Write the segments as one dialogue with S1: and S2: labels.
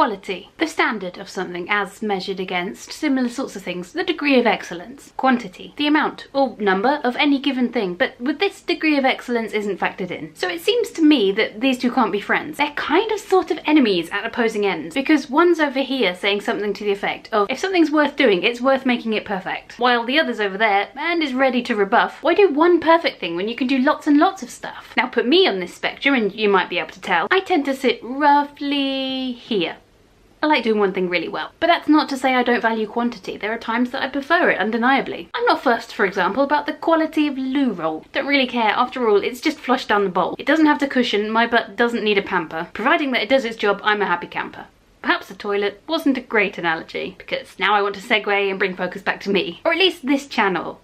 S1: Quality. The standard of something as measured against similar sorts of things. The degree of excellence. Quantity. The amount or number of any given thing, but with this degree of excellence isn't factored in. So it seems to me that these two can't be friends. They're kind of sort of enemies at opposing ends, because one's over here saying something to the effect of, if something's worth doing, it's worth making it perfect, while the other's over there and is ready to rebuff, why do one perfect thing when you can do lots and lots of stuff? Now put me on this spectrum and you might be able to tell, I tend to sit roughly here. I like doing one thing really well. But that's not to say I don't value quantity. There are times that I prefer it, undeniably. I'm not fussed, for example, about the quality of loo roll. Don't really care. After all, it's just flushed down the bowl. It doesn't have to cushion, my butt doesn't need a pamper. Providing that it does its job, I'm a happy camper. Perhaps the toilet wasn't a great analogy, because now I want to segue and bring focus back to me. Or at least this channel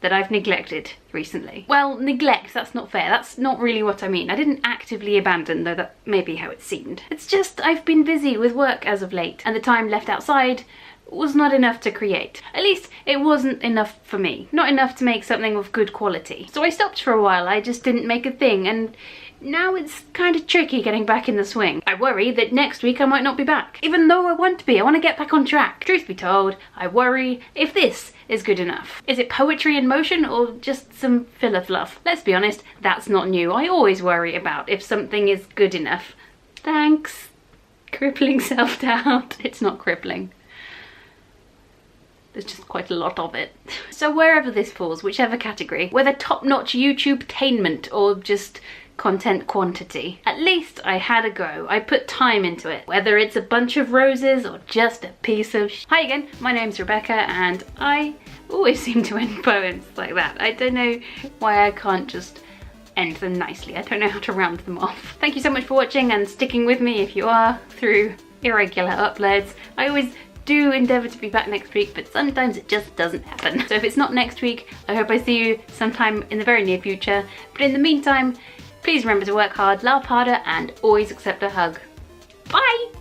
S1: that I've neglected recently. Well, neglect, that's not fair. That's not really what I mean. I didn't actively abandon, though that may be how it seemed. It's just I've been busy with work as of late, and the time left outside was not enough to create. At least it wasn't enough for me. Not enough to make something of good quality. So I stopped for a while. I just didn't make a thing, and now it's kind of tricky getting back in the swing. I worry that next week I might not be back. Even though I want to be, I want to get back on track. Truth be told, I worry if this is good enough. Is it poetry in motion or just some filler fluff? Let's be honest, that's not new. I always worry about if something is good enough. Thanks. Crippling self-doubt. It's not crippling. There's just quite a lot of it. So wherever this falls, whichever category, whether top-notch YouTube-tainment or just content quantity, at least I had a go. I put time into it, whether it's a bunch of roses or just a piece of Hi again, my name's Rebecca, and I always seem to end poems like that. I don't know why I can't just end them nicely. I don't know how to round them off. Thank you so much for watching and sticking with me if you are through irregular uploads. I always do endeavour to be back next week, but sometimes it just doesn't happen. So if it's not next week, I hope I see you sometime in the very near future. But in the meantime, please remember to work hard, laugh harder, and always accept a hug. Bye!